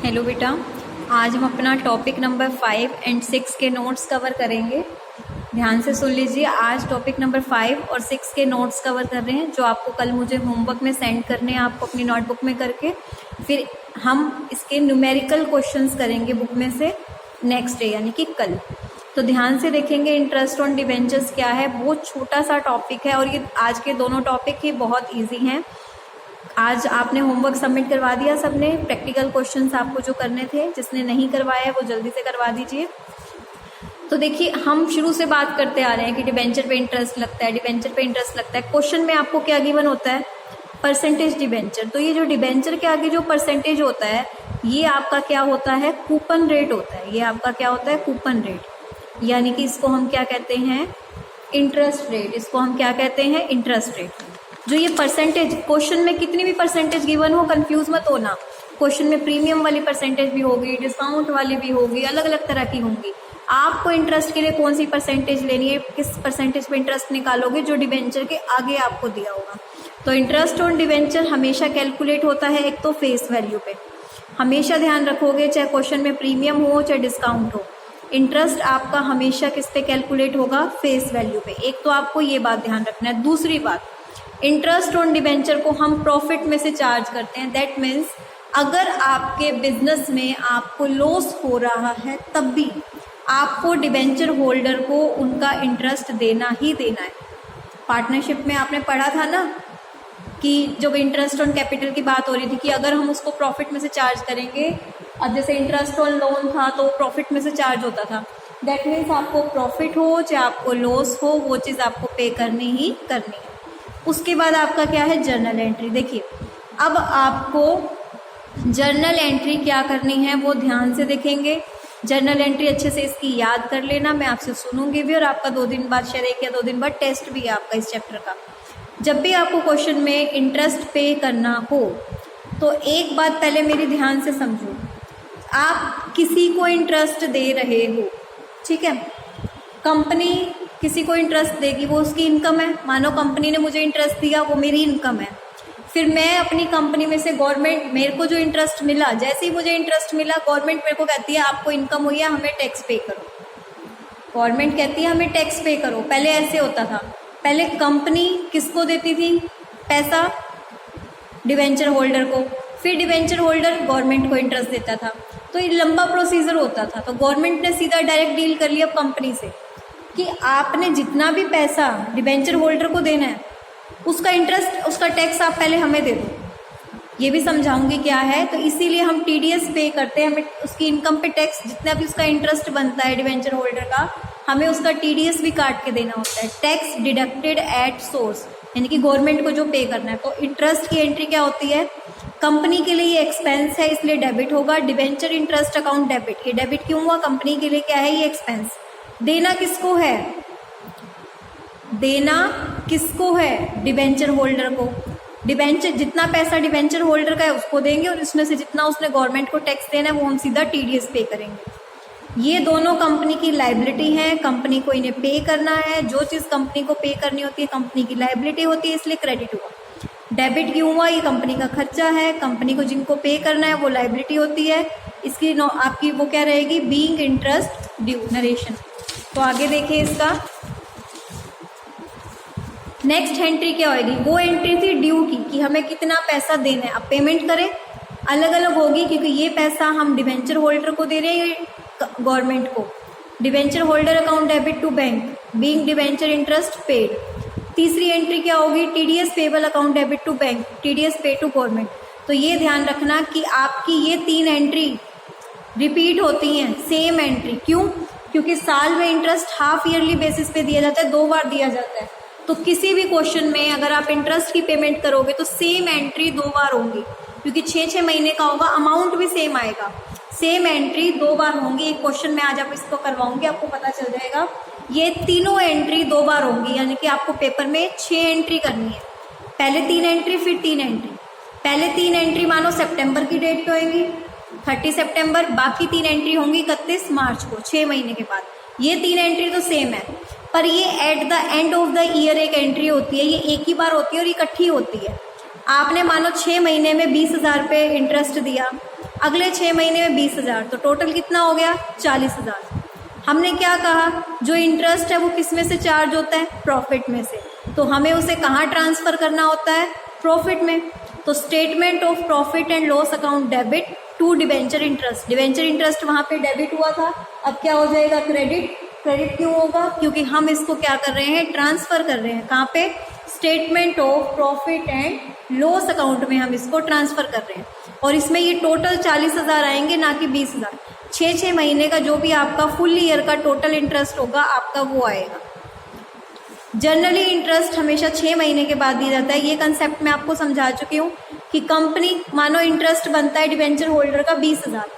Hello बेटा, आज हम अपना टॉपिक नंबर 5 एंड 6 के नोट्स कवर करेंगे। ध्यान से सुन लीजिए। आज टॉपिक नंबर 5 और 6 के नोट्स कवर कर रहे हैं, जो आपको कल मुझे होमवर्क में सेंड करने हैं, आपको अपनी नोटबुक में करके। फिर हम इसके न्यूमेरिकल क्वेश्चंस करेंगे बुक में से नेक्स्ट डे, यानी कि कल। तो ध्यान से देखेंगे। इंटरेस्ट ऑन डिबेंचर्स क्या है, बहुत छोटा सा टॉपिक है और ये आज के दोनों टॉपिक ही बहुत ईजी हैं। आज आपने होमवर्क सबमिट करवा दिया सबने। प्रैक्टिकल क्वेश्चंस आपको जो करने थे, जिसने नहीं करवाया है वो जल्दी से करवा दीजिए। तो देखिए, हम शुरू से बात करते आ रहे हैं कि डिबेंचर पे इंटरेस्ट लगता है, डिबेंचर पे इंटरेस्ट लगता है। क्वेश्चन में आपको क्या गिवन होता है? Percentage debenture. तो ये जो डिबेंचर के आगे जो परसेंटेज होता है, ये आपका क्या होता है? कूपन रेट होता है। ये आपका क्या होता है? Coupon rate. यानी कि इसको हम क्या कहते हैं? Interest rate. इसको हम क्या कहते हैं? Interest rate. जो ये परसेंटेज, क्वेश्चन में कितनी भी परसेंटेज गिवन हो, कंफ्यूज मत होना। क्वेश्चन में प्रीमियम वाली परसेंटेज भी होगी, डिस्काउंट वाली भी होगी, अलग अलग तरह की होंगी। आपको इंटरेस्ट के लिए कौन सी परसेंटेज लेनी है, किस परसेंटेज पे इंटरेस्ट निकालोगे, जो डिबेंचर के आगे आपको दिया होगा। तो इंटरेस्ट ऑन डिबेंचर हमेशा कैलकुलेट होता है एक तो फेस वैल्यू पे। हमेशा ध्यान रखोगे, चाहे क्वेश्चन में प्रीमियम हो चाहे डिस्काउंट हो, इंटरेस्ट आपका हमेशा किस पे कैलकुलेट होगा? फेस वैल्यू पे। एक तो आपको ये बात ध्यान रखना है। दूसरी बात, इंटरेस्ट ऑन डिबेंचर को हम प्रॉफिट में से चार्ज करते हैं। दैट मीन्स अगर आपके बिजनेस में आपको लॉस हो रहा है, तब भी आपको डिबेंचर होल्डर को उनका इंटरेस्ट देना ही देना है। पार्टनरशिप में आपने पढ़ा था ना कि जब इंटरेस्ट ऑन कैपिटल की बात हो रही थी कि अगर हम उसको प्रॉफिट में से चार्ज करेंगे, अब जैसे इंटरेस्ट ऑन लोन था तो प्रॉफिट में से चार्ज होता था। दैट मीन्स आपको प्रॉफिट हो चाहे आपको लॉस हो, वो चीज़ आपको पे करनी ही करनी है। उसके बाद आपका क्या है? Journal entry. देखिए, अब आपको जर्नल एंट्री क्या करनी है वो ध्यान से देखेंगे। जर्नल एंट्री अच्छे से इसकी याद कर लेना। मैं आपसे सुनूंगी भी और आपका 2 दिन बाद, शायद 1 या 2 दिन बाद टेस्ट भी है आपका इस चैप्टर का। जब भी आपको क्वेश्चन में इंटरेस्ट पे करना हो, तो एक बात पहले मेरी ध्यान से समझो। आप किसी को इंटरेस्ट दे रहे हो, ठीक है? कंपनी किसी को इंटरेस्ट देगी, वो उसकी इनकम है। मानो कंपनी ने मुझे इंटरेस्ट दिया, वो मेरी इनकम है। फिर मैं अपनी कंपनी में से, गवर्नमेंट, मेरे को जो इंटरेस्ट मिला, जैसे ही मुझे इंटरेस्ट मिला, गवर्नमेंट मेरे को कहती है आपको इनकम हुई है, हमें टैक्स पे करो। गवर्नमेंट कहती है हमें टैक्स पे करो। पहले ऐसे होता था। पहले कंपनी किसको देती थी पैसा? डिबेंचर होल्डर को। फिर डिबेंचर होल्डर गवर्नमेंट को इंटरेस्ट देता था। तो ये लंबा प्रोसीजर होता था। तो गवर्नमेंट ने सीधा डायरेक्ट डील कर लिया कंपनी से कि आपने जितना भी पैसा डिबेंचर होल्डर को देना है, उसका इंटरेस्ट, उसका टैक्स आप पहले हमें दे दो। ये भी समझाऊंगी क्या है। तो इसीलिए हम टीडीएस पे करते हैं। हमें उसकी इनकम पे टैक्स, जितना भी उसका इंटरेस्ट बनता है डिबेंचर होल्डर का, हमें उसका टीडीएस भी काट के देना होता है। टैक्स डिडक्टेड एट सोर्स, यानी कि गवर्नमेंट को जो पे करना है। तो इंटरेस्ट की एंट्री क्या होती है? कंपनी के लिए ये एक्सपेंस है, इसलिए डेबिट होगा। Debenture interest account debit. ये डेबिट क्यों हुआ? कंपनी के लिए क्या है? ये एक्सपेंस। देना किसको है? देना किसको है? डिबेंचर होल्डर को। डिबेंचर, जितना पैसा डिबेंचर होल्डर का है उसको देंगे और इसमें से जितना उसने गवर्नमेंट को टैक्स देना है वो हम सीधा टीडीएस पे करेंगे। ये दोनों कंपनी की लायबिलिटी है। कंपनी को इन्हें पे करना है। जो चीज़ कंपनी को पे करनी होती है कंपनी की लायबिलिटी होती है, इसलिए क्रेडिट हुआ। डेबिट क्यों हुआ? ये कंपनी का खर्चा है। कंपनी को जिनको पे करना है वो लायबिलिटी होती है। इसकी आपकी वो क्या रहेगी? Being interest due, narration. तो आगे देखिए इसका नेक्स्ट एंट्री क्या होगी? वो एंट्री थी ड्यू की, कि हमें कितना पैसा देना है। अब पेमेंट करें अलग अलग होगी, क्योंकि ये पैसा हम डिबेंचर होल्डर को दे रहे हैं, गवर्नमेंट को। Debenture holder account debit to bank, being debenture interest paid. तीसरी एंट्री क्या होगी? TDS payable account debit to bank, TDS pay to government. तो ये ध्यान रखना कि आपकी ये 3 एंट्री रिपीट होती हैं, सेम एंट्री। क्यों? क्योंकि साल में इंटरेस्ट हाफ ईयरली बेसिस पे दिया जाता है, 2 बार दिया जाता है। तो किसी भी क्वेश्चन में अगर आप इंटरेस्ट की पेमेंट करोगे तो सेम एंट्री 2 बार होंगी, क्योंकि 6-6 महीने का होगा, अमाउंट भी सेम आएगा। सेम एंट्री 2 बार होंगी। एक क्वेश्चन में आज आप इसको करवाऊंगी, आपको पता चल जाएगा। ये तीनों एंट्री 2 बार होंगी, यानी कि आपको पेपर में 6 एंट्री करनी है। पहले 3 एंट्री, फिर 3 एंट्री। पहले 3 एंट्री मानो सितंबर की डेट पे होंगी, 30 सितंबर। बाकी 3 एंट्री होंगी 31 मार्च को, 6 महीने के बाद। ये 3 एंट्री तो सेम है, पर ये at the end of the year एक एंट्री होती है। ये एक ही बार होती है और इकट्ठी होती है। आपने मानो 6 महीने में 20,000 रुपये इंटरेस्ट दिया, अगले 6 महीने में 20,000, तो टोटल कितना हो गया 40,000। हमने क्या कहा, जो इंटरेस्ट है वो किस में से चार्ज होता है, प्रॉफिट में से, तो हमें उसे कहाँ ट्रांसफर करना होता है, प्रॉफिट में। तो statement of profit and loss account debit to debenture interest, debenture interest वहां पे डेबिट हुआ था, अब क्या हो जाएगा, क्रेडिट। क्रेडिट क्यों होगा, क्योंकि हम इसको क्या कर रहे हैं, ट्रांसफर कर रहे हैं, कहाँ पे, statement of profit and loss account में हम इसको ट्रांसफर कर रहे हैं। और इसमें ये टोटल 40,000 आएंगे, ना कि 20,000। 6 महीने का जो भी आपका फुल ईयर का टोटल इंटरेस्ट होगा आपका वो आएगा। जनरली इंटरेस्ट हमेशा 6 महीने के बाद दिया जाता है, ये कंसेप्ट मैं आपको समझा चुकी हूँ कि कंपनी, मानो इंटरेस्ट बनता है डिबेंचर होल्डर का 20,000,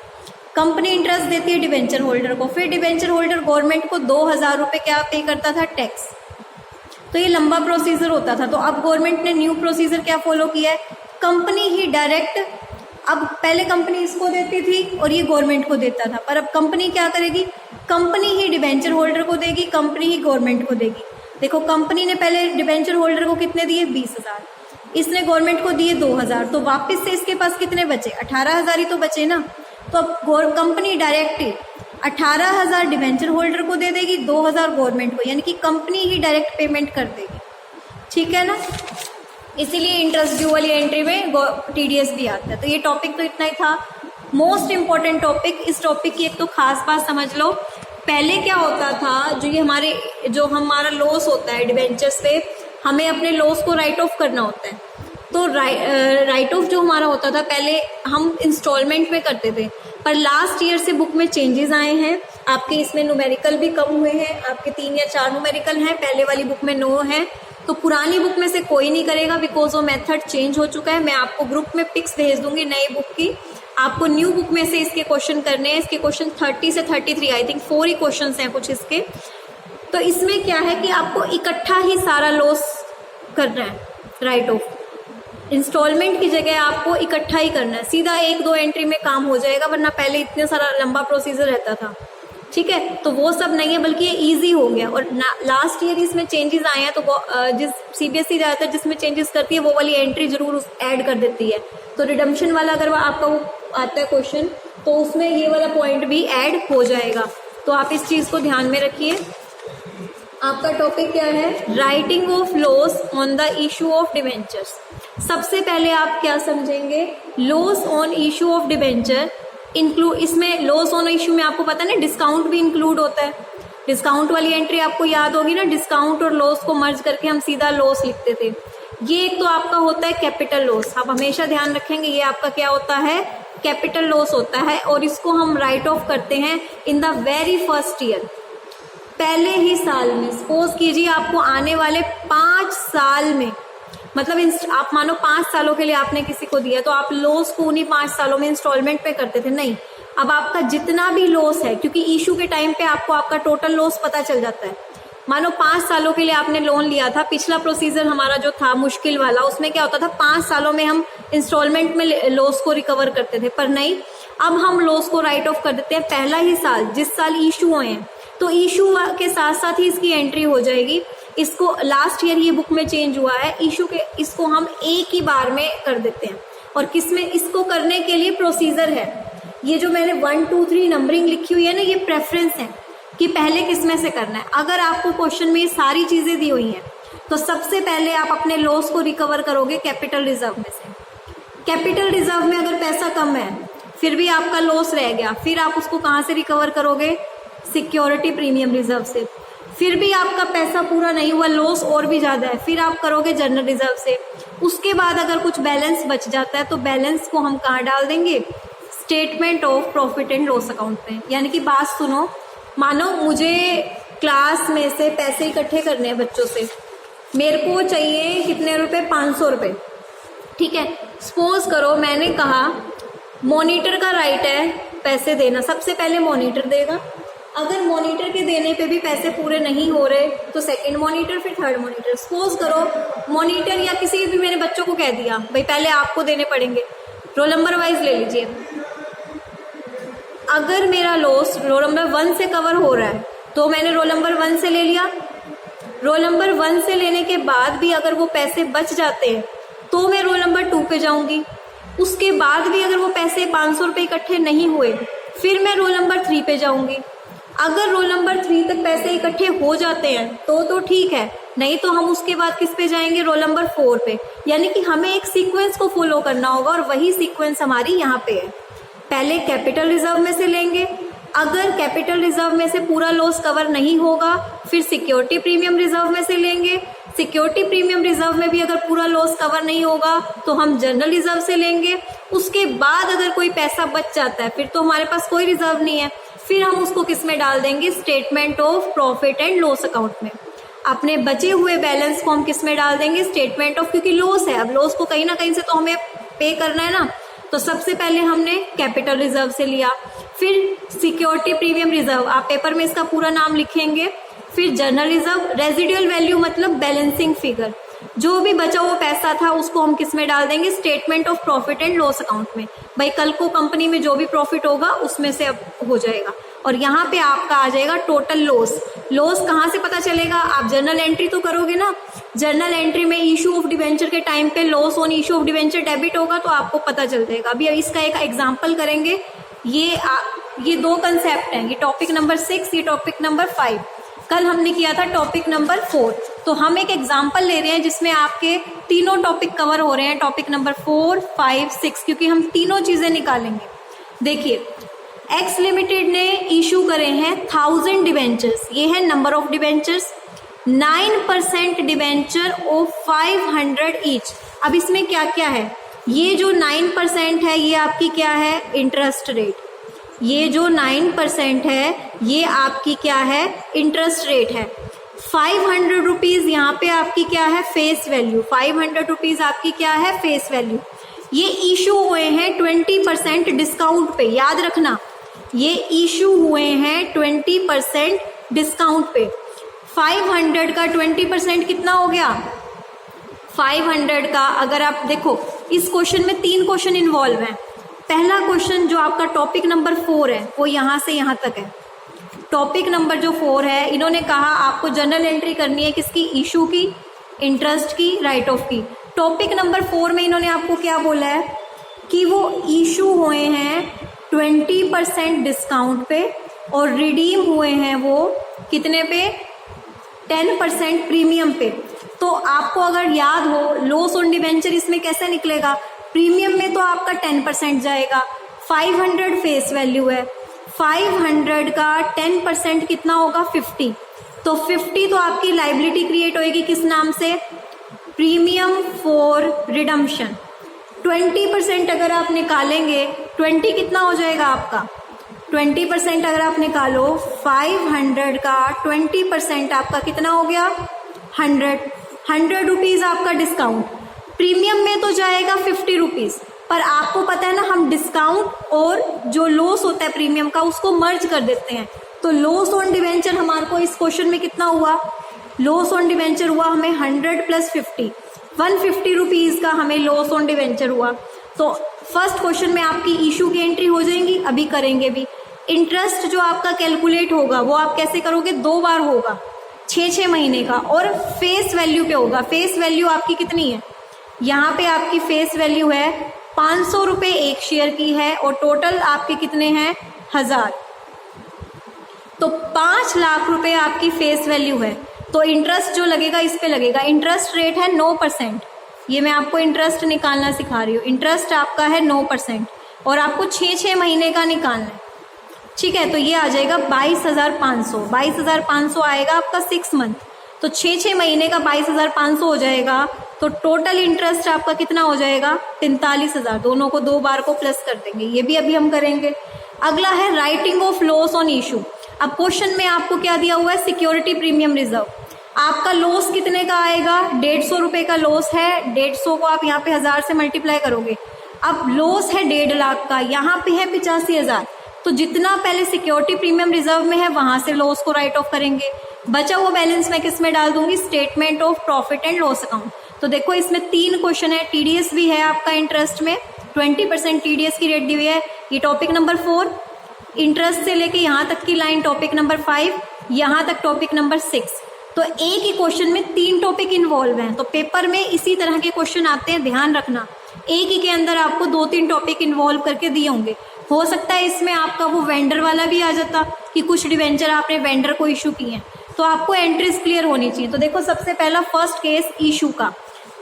कंपनी इंटरेस्ट देती है डिबेंचर होल्डर को, फिर डिबेंचर होल्डर गवर्नमेंट को 2,000 रुपये क्या पे करता था, टैक्स। तो ये लंबा प्रोसीजर होता था। तो अब गवर्नमेंट ने न्यू प्रोसीजर क्या फॉलो किया है, कंपनी ही डायरेक्ट, अब पहले कंपनी इसको देती थी और ये गवर्नमेंट को देता था, पर अब कंपनी क्या करेगी, कंपनी ही डिबेंचर होल्डर को देगी, कंपनी ही गवर्नमेंट को देगी। देखो कंपनी ने पहले डिबेंचर होल्डर को कितने दिए, 20,000, इसने गवर्नमेंट को दिए 2,000, तो वापस से इसके पास कितने बचे, 18,000 ही तो बचे ना। तो अब कंपनी डायरेक्ट 18,000 डिबेंचर होल्डर को दे देगी, 2,000 गवर्नमेंट को, यानी कि कंपनी ही डायरेक्ट पेमेंट कर देगी, ठीक है ना। इसीलिए इंटरेस्ट ड्यू वाली एंट्री में टीडीएस भी आता है। तो ये टॉपिक तो इतना ही था, मोस्ट इंपॉर्टेंट टॉपिक। इस टॉपिक की एक तो खास बात समझ लो, पहले क्या होता था, जो हमारा लॉस होता है डिबेंचर्स पे, हमें अपने लॉस को राइट ऑफ करना होता है। तो राइट ऑफ जो हमारा होता था पहले हम इंस्टॉलमेंट में करते थे, पर लास्ट ईयर से बुक में चेंजेस आए हैं। आपके इसमें न्यूमेरिकल भी कम हुए हैं, आपके 3 या 4 न्यूमेरिकल हैं, पहले वाली बुक में 9 है। तो पुरानी बुक में से कोई नहीं करेगा, बिकॉज वो मेथड चेंज हो चुका है। मैं आपको ग्रुप में पिक्स भेज दूंगी नई बुक की, आपको न्यू बुक में से इसके क्वेश्चन करने हैं। इसके क्वेश्चन 30 से 33, आई थिंक 4 ही क्वेश्चन हैं कुछ इसके। तो इसमें क्या है कि आपको इकट्ठा ही सारा लॉस करना है, राइट ऑफ। इंस्टॉलमेंट की जगह आपको इकट्ठा ही करना है, सीधा 1-2 एंट्री में काम हो जाएगा, वरना पहले इतने सारा लंबा प्रोसीजर रहता था, ठीक है। तो वो सब नहीं है, बल्कि ये इजी हो गया। और लास्ट ईयर इसमें चेंजेस आए हैं, तो जिस सीबीएसई ज़्यादातर जिसमें चेंजेस करती है वो वाली एंट्री जरूर ऐड कर देती है। तो रिडम्पशन वाला अगर आपका वो आता है क्वेश्चन, तो उसमें ये वाला पॉइंट भी ऐड हो जाएगा। तो आप इस चीज़ को ध्यान में रखिए। आपका टॉपिक क्या है, writing of loss on the issue of debentures. सबसे पहले आप क्या समझेंगे, loss on issue of debenture include, इसमें लॉस ऑन इशू में आपको पता है ना डिस्काउंट भी इंक्लूड होता है। डिस्काउंट वाली एंट्री आपको याद होगी ना, डिस्काउंट और लॉस को मर्ज करके हम सीधा लॉस लिखते थे। ये एक तो आपका होता है कैपिटल लॉस, आप हमेशा ध्यान रखेंगे, ये आपका क्या होता है, कैपिटल लॉस होता है। और इसको हम राइट ऑफ करते हैं in the very first year, पहले ही साल में। सपोज कीजिए आपको आने वाले 5 साल में, मतलब आप मानो 5 सालों के लिए आपने किसी को दिया, तो आप लॉस को उन्हीं 5 सालों में इंस्टॉलमेंट पे करते थे। नहीं, अब आपका जितना भी लॉस है, क्योंकि इशू के टाइम पे आपको आपका टोटल लॉस पता चल जाता है। मानो 5 सालों के लिए आपने लोन लिया था, पिछला प्रोसीजर हमारा जो था मुश्किल वाला, उसमें क्या होता था 5 सालों में हम इंस्टॉलमेंट में लॉस को रिकवर करते थे, पर नहीं, अब हम लॉस को राइट ऑफ कर देते हैं पहला ही साल, जिस साल इशू हुए हैं। तो इशू के साथ साथ ही इसकी एंट्री हो जाएगी। इसको लास्ट ईयर ये बुक में चेंज हुआ है, इशू के इसको हम एक ही बार में कर देते हैं। और किसमें इसको करने के लिए प्रोसीजर है, ये जो मैंने 1, 2, 3 नंबरिंग लिखी हुई है ना, ये प्रेफरेंस है कि पहले किसमें से करना है। अगर आपको क्वेश्चन में ये सारी चीजें दी हुई हैं, तो सबसे पहले आप अपने लॉस को रिकवर करोगे कैपिटल रिजर्व में से। कैपिटल रिजर्व में अगर पैसा कम है, फिर भी आपका लॉस रह गया, फिर आप उसको कहाँ से रिकवर करोगे, सिक्योरिटी प्रीमियम रिजर्व से। फिर भी आपका पैसा पूरा नहीं हुआ, लॉस और भी ज्यादा है, फिर आप करोगे जनरल रिजर्व से। उसके बाद अगर कुछ बैलेंस बच जाता है, तो बैलेंस को हम कहाँ डाल देंगे, statement of profit and loss account में। यानी कि बात सुनो, मानो मुझे क्लास में से पैसे इकट्ठे करने हैं बच्चों से, मेरे को चाहिए कितने रुपए, 500 रुपए, ठीक है। सपोज करो मैंने कहा मॉनिटर का राइट है पैसे देना, सबसे पहले मॉनिटर देगा। अगर मॉनिटर के देने पे भी पैसे पूरे नहीं हो रहे, तो सेकंड मॉनिटर, फिर थर्ड मॉनिटर। सपोज करो मॉनिटर या किसी भी मेरे बच्चों को कह दिया भाई पहले आपको देने पड़ेंगे, रोल नंबर वाइज ले लीजिए। अगर मेरा लॉस रोल नंबर 1 से कवर हो रहा है, तो मैंने रोल नंबर 1 से ले लिया। रोल नंबर 1 से लेने के बाद भी अगर वो पैसे बच जाते हैं, तो मैं रोल नंबर 2 पे जाऊंगी। उसके बाद भी अगर वो पैसे 500 रुपये इकट्ठे नहीं हुए, फिर मैं रोल नंबर 3 पे जाऊंगी। अगर रोल नंबर 3 तक पैसे इकट्ठे हो जाते हैं तो ठीक है, नहीं तो हम उसके बाद किस पे जाएंगे, रोल नंबर 4 पे। यानी कि हमें एक सीक्वेंस को फॉलो करना होगा और वही सीक्वेंस हमारी यहाँ पे है। पहले कैपिटल रिजर्व में से लेंगे, अगर कैपिटल रिजर्व में से पूरा लॉस कवर नहीं होगा फिर सिक्योरिटी प्रीमियम रिजर्व में से लेंगे। सिक्योरिटी प्रीमियम रिजर्व में भी अगर पूरा लॉस कवर नहीं होगा तो हम जनरल रिजर्व से लेंगे। उसके बाद अगर कोई पैसा बच जाता है फिर तो हमारे पास कोई रिजर्व नहीं है, फिर हम उसको किस में डाल देंगे, statement of profit and loss account में। अपने बचे हुए बैलेंस को हम किस में डाल देंगे, स्टेटमेंट ऑफ, क्योंकि लॉस है, अब लॉस को कहीं ना कहीं से तो हमें पे करना है ना। तो सबसे पहले हमने कैपिटल रिजर्व से लिया, फिर सिक्योरिटी प्रीमियम रिजर्व, आप पेपर में इसका पूरा नाम लिखेंगे, फिर जनरल रिजर्व, रेजिडुअल वैल्यू मतलब बैलेंसिंग फिगर, जो भी बचा हुआ पैसा था उसको हम किस में डाल देंगे, statement of profit and loss account में। भाई कल को कंपनी में जो भी प्रॉफिट होगा उसमें से अब हो जाएगा। और यहाँ पे आपका आ जाएगा टोटल लॉस। लॉस कहाँ से पता चलेगा, आप जर्नल एंट्री तो करोगे ना, जर्नल एंट्री में इशू ऑफ डिवेंचर के टाइम पे loss on issue of debenture debit होगा तो आपको पता चल जाएगा। अभी इसका एक एग्जाम्पल करेंगे। ये दो कंसेप्ट हैं, ये टॉपिक नंबर 6, ये टॉपिक नंबर 5। कल हमने किया था टॉपिक नंबर 4, तो हम एक एग्जाम्पल ले रहे हैं जिसमें आपके तीनों टॉपिक कवर हो रहे हैं, टॉपिक नंबर 4, 5, 6, क्योंकि हम तीनों चीजें निकालेंगे। देखिए, एक्स लिमिटेड ने इशू करे हैं 1000 डिवेंचर्स, ये है number of debentures, 9% debenture of 500 each. अब इसमें क्या क्या है, ये जो 9% है ये आपकी क्या है, इंटरेस्ट रेट। ये जो 9% है ये आपकी क्या है, इंटरेस्ट रेट है। 500 रुपीज यहाँ पे आपकी क्या है, फेस वैल्यू। 500 रुपीज आपकी क्या है, फेस वैल्यू। ये इशू हुए हैं 20% डिस्काउंट पे, याद रखना, ये इशू हुए हैं 20% डिस्काउंट पे। 500 का 20% कितना हो गया, 500 का अगर आप देखो, इस क्वेश्चन में 3 क्वेश्चन इन्वॉल्व हैं। पहला क्वेश्चन जो आपका टॉपिक नंबर 4 है वो यहाँ से यहाँ तक है। टॉपिक नंबर जो 4 है, इन्होंने कहा आपको जर्नल एंट्री करनी है किसकी, इशू की, इंटरेस्ट की, राइट ऑफ की। टॉपिक नंबर 4 में इन्होंने आपको क्या बोला है कि वो इशू हुए हैं 20% डिस्काउंट पे और रिडीम हुए हैं वो कितने पे, 10% प्रीमियम पे। तो आपको अगर याद हो, लॉस ऑन डिवेंचर इसमें कैसे निकलेगा, प्रीमियम में तो आपका 10% जाएगा। 500 फेस वैल्यू है, 500 का 10% कितना होगा, 50। तो 50 तो आपकी लाइबिलिटी क्रिएट होएगी किस नाम से, प्रीमियम फॉर रिडम्पशन। 20% अगर आप निकालेंगे, 20 कितना हो जाएगा आपका, 20% अगर आप निकालो, 500 का 20% आपका कितना हो गया, 100 रुपीज आपका डिस्काउंट। प्रीमियम में तो जाएगा 50 रुपीज, पर आपको पता है ना, हम डिस्काउंट और जो लॉस होता है प्रीमियम का उसको मर्ज कर देते हैं। तो लॉस ऑन डिवेंचर हमारे को इस क्वेश्चन में कितना हुआ, लॉस ऑन डिवेंचर हुआ हमें 100 + 50, 150 रुपीज का हमें लॉस ऑन डिवेंचर हुआ। तो फर्स्ट क्वेश्चन में आपकी इशू की एंट्री हो जाएंगी, अभी करेंगे भी। इंटरेस्ट जो आपका कैलकुलेट होगा वो आप कैसे करोगे, 2 बार होगा, 6 महीने का, और फेस वैल्यू पे होगा। फेस वैल्यू आपकी कितनी है, यहाँ पे आपकी फेस वैल्यू है 500 रुपये एक शेयर की है और टोटल आपके कितने हैं, 1000। तो 5 लाख रुपए आपकी फेस वैल्यू है। तो इंटरेस्ट जो लगेगा इस पे लगेगा, इंटरेस्ट रेट है 9%। ये मैं आपको इंटरेस्ट निकालना सिखा रही हूँ। इंटरेस्ट आपका है 9% और आपको 6 महीने का निकालना है, ठीक है। तो ये आ जाएगा 22,500, 22,500 आएगा आपका 6 मंथ। तो 6 महीने का 22,500 हो जाएगा। तो टोटल इंटरेस्ट आपका कितना हो जाएगा, 43,000। दोनों को 2 बार को प्लस कर देंगे, ये भी अभी हम करेंगे। अगला है writing of loss on issue. अब क्वेश्चन में आपको क्या दिया हुआ है, सिक्योरिटी प्रीमियम रिजर्व। आपका लॉस कितने का आएगा, 150 रुपए का लॉस है। 150 को आप यहाँ पे 1000 से मल्टीप्लाई करोगे। अब लॉस है 1.5 लाख का, यहाँ पे है 85,000। तो जितना पहले सिक्योरिटी प्रीमियम रिजर्व में है वहां से लॉस को राइट ऑफ करेंगे। बचा हुआ बैलेंस मैं किस में डाल दूंगी, statement of profit and loss account. तो देखो इसमें 3 क्वेश्चन है, टीडीएस भी है आपका इंटरेस्ट में, 20% टीडीएस की रेट दी हुई है। ये टॉपिक नंबर 4, इंटरेस्ट से लेके यहाँ तक की लाइन टॉपिक नंबर 5, यहाँ तक टॉपिक नंबर 6। तो एक ही क्वेश्चन में 3 टॉपिक इन्वॉल्व हैं। तो पेपर में इसी तरह के क्वेश्चन आते हैं, ध्यान रखना। एक ही के अंदर आपको 2-3 टॉपिक इन्वॉल्व करके दिए होंगे। हो सकता है इसमें आपका वो वेंडर वाला भी आ जाता कि कुछ डिवेंचर आपने वेंडर को इशू किए हैं, तो आपको एंट्रीज क्लियर होनी चाहिए। तो देखो सबसे पहला फर्स्ट केस इशू का,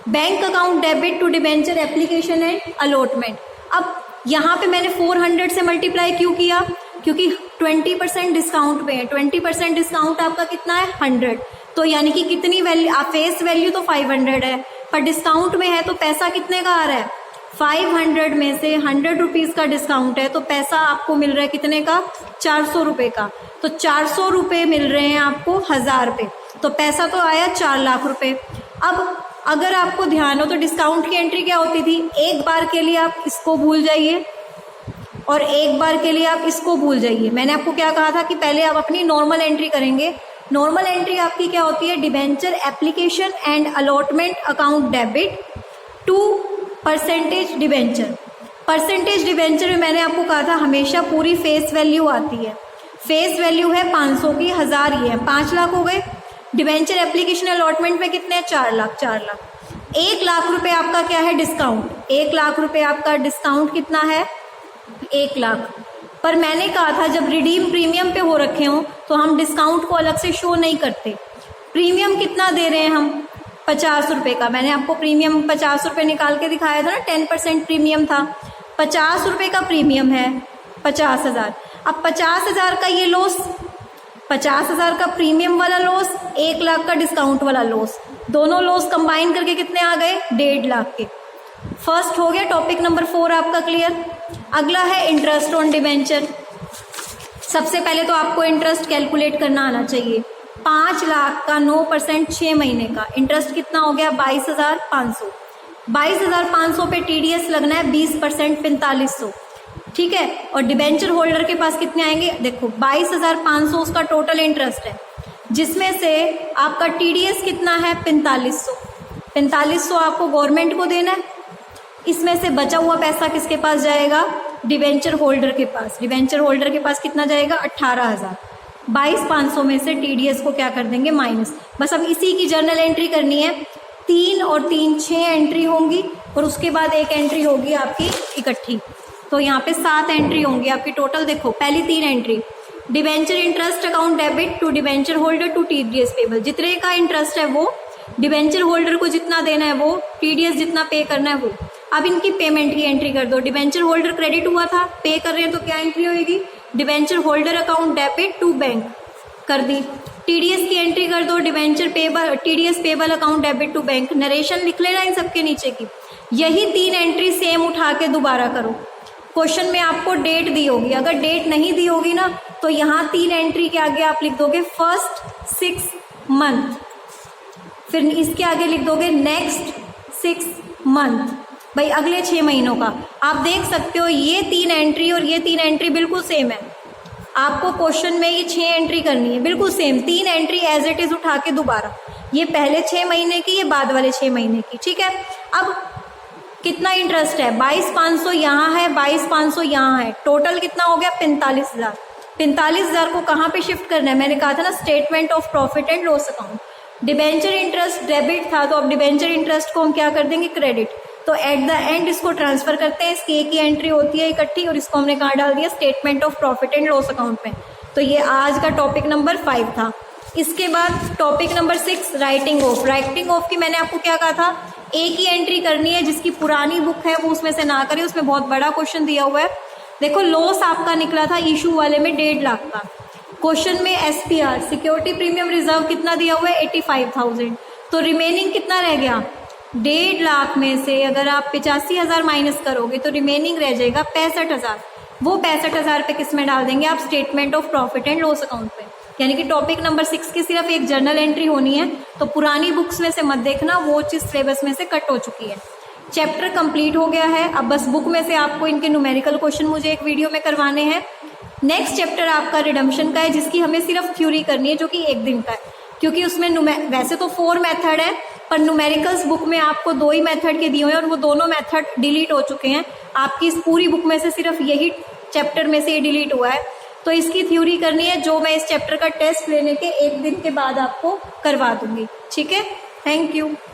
bank account debit to debenture application and allotment. अब यहाँ पे मैंने 400 से मल्टीप्लाई क्यों किया, क्योंकि 20% डिस्काउंट पे है। 20% डिस्काउंट आपका कितना है 100, तो यानी कि कितनी वैल्यू, फेस वैल्यू तो 500 है पर डिस्काउंट में है तो पैसा कितने का आ रहा है 500 में से 100 रुपीज़ का डिस्काउंट है तो पैसा आपको मिल रहा है कितने का 400 रुपये का। तो 400 रुपये मिल रहे हैं आपको 1000 पे, तो पैसा तो आया 4 लाख रुपए। अब अगर आपको ध्यान हो तो डिस्काउंट की एंट्री क्या होती थी, एक बार के लिए आप इसको भूल जाइए और एक बार के लिए आप इसको भूल जाइए। मैंने आपको क्या कहा था कि पहले आप अपनी नॉर्मल एंट्री करेंगे। नॉर्मल एंट्री आपकी क्या होती है, debenture application and allotment account debit to percentage debenture. Percentage debenture में मैंने आपको कहा था हमेशा पूरी फेस वैल्यू आती है। फेस वैल्यू है 500 की, 1000 ये है, 5 लाख हो गए। डिबेंचर एप्लीकेशन अलॉटमेंट में कितने हैं 4 लाख। 1 लाख रुपए आपका क्या है डिस्काउंट, 1 लाख रुपए आपका डिस्काउंट कितना है 1 लाख। पर मैंने कहा था जब रिडीम प्रीमियम पे हो रखे हों तो हम डिस्काउंट को अलग से शो नहीं करते। प्रीमियम कितना दे रहे हैं हम 50 रुपये का, मैंने आपको प्रीमियम 50 रुपये निकाल के दिखाया था ना, 10% प्रीमियम था। 50 रुपये का प्रीमियम है 50,000। अब 50,000 का ये लॉस, 50,000 का प्रीमियम वाला लॉस, 1 लाख का डिस्काउंट वाला लॉस, दोनों लॉस कंबाइन करके कितने आ गए 1.5 लाख के। फर्स्ट हो गया टॉपिक नंबर 4 आपका क्लियर। अगला है इंटरेस्ट ऑन डिबेंचर। सबसे पहले तो आपको इंटरेस्ट कैलकुलेट करना आना चाहिए। 5 लाख का 9% 6 महीने का इंटरेस्ट कितना हो गया 22,500। 22,500 पे टीडीएस लगना है 20% 4500, ठीक है। और डिबेंचर होल्डर के पास कितने आएंगे, देखो 22,500 उसका टोटल इंटरेस्ट है, जिसमें से आपका टीडीएस कितना है 4500। 4500 आपको गवर्नमेंट को देना है। इसमें से बचा हुआ पैसा किसके पास जाएगा, डिबेंचर होल्डर के पास। डिबेंचर होल्डर के पास कितना जाएगा 18,000। 22,500 में से टीडीएस को क्या कर देंगे माइनस। बस अब इसी की जर्नल एंट्री करनी है। 3 और 3 6 एंट्री होंगी और उसके बाद एक एंट्री होगी आपकी इकट्ठी, तो यहाँ पे 7 एंट्री होंगी आपकी टोटल। देखो पहली 3 entry, debenture interest account debit to debenture holder to TDS payable. जितने का इंटरेस्ट है वो डिबेंचर होल्डर को जितना देना है वो, टीडीएस जितना पे करना है वो। अब इनकी पेमेंट की एंट्री कर दो। डिबेंचर होल्डर क्रेडिट हुआ था, पे कर रहे हैं तो क्या एंट्री होगी, debenture holder account debit to bank कर दी। टीडीएस की एंट्री कर दो, debenture payable, TDS payable account debit to bank. Narration लिख लेना इन सबके नीचे की। यही 3 एंट्री सेम उठा के दोबारा करो। क्वेश्चन में आपको डेट दी होगी, अगर डेट नहीं दी होगी ना तो यहाँ 3 एंट्री के आगे आप लिख दोगे फर्स्ट 6 मंथ, फिर इसके आगे लिख दोगे नेक्स्ट 6 मंथ, भाई अगले 6 महीनों का। आप देख सकते हो ये 3 एंट्री और ये 3 एंट्री बिल्कुल सेम है। आपको क्वेश्चन में ये 6 एंट्री करनी है बिल्कुल same, 3 entry as it is उठा के दोबारा, ये पहले 6 महीने की, ये बाद वाले 6 महीने की, ठीक है। अब कितना इंटरेस्ट है 22,500 यहाँ है, 22,500 यहाँ है, टोटल कितना हो गया 45,000। 45,000 को कहाँ पे शिफ्ट करना है, मैंने कहा था ना statement of profit and loss account. Debenture interest debit था तो अब डिबेंचर इंटरेस्ट को हम क्या कर देंगे क्रेडिट, तो एट द एंड इसको ट्रांसफर करते हैं। इसकी एक ही एंट्री होती है इकट्ठी और इसको हमने कहाँ डाल दिया statement of profit and loss account में। तो ये आज का टॉपिक नंबर 5 था। इसके बाद topic number 6 writing of. Writing of की मैंने आपको क्या कहा था, एक ही एंट्री करनी है, जिसकी पुरानी बुक है वो उसमें से ना करें, उसमें बहुत बड़ा क्वेश्चन दिया हुआ है। देखो लॉस आपका निकला था इशू वाले में 1.5 लाख का। क्वेश्चन में एसपीआर सिक्योरिटी प्रीमियम रिजर्व कितना दिया हुआ है 85,000, तो रिमेनिंग कितना रह गया 1.5 लाख में से अगर आप 85,000 माइनस करोगे तो रिमेनिंग रह जाएगा 65,000। वो 65,000 पे किस में डाल देंगे आप statement of profit and loss account पे। यानी कि टॉपिक नंबर 6 की सिर्फ एक जर्नल एंट्री होनी है, तो पुरानी बुक्स में से मत देखना, वो चीज सिलेबस में से कट हो चुकी है। चैप्टर कंप्लीट हो गया है। अब बस बुक में से आपको इनके न्यूमेरिकल क्वेश्चन मुझे एक वीडियो में करवाने हैं। नेक्स्ट चैप्टर आपका रिडम्पशन का है, जिसकी हमें सिर्फ थ्योरी करनी है, जो कि 1 दिन का है, क्योंकि उसमें वैसे तो 4 मेथड है पर न्यूमेरिकल्स बुक में आपको 2 ही मेथड के दिए हुए हैं और वो दोनों मेथड डिलीट हो चुके हैं। आपकी इस पूरी बुक में से सिर्फ यही चैप्टर में से ये डिलीट हुआ है, तो इसकी थ्योरी करनी है, जो मैं इस चैप्टर का टेस्ट लेने के 1 दिन के बाद आपको करवा दूंगी, ठीक है। Thank you.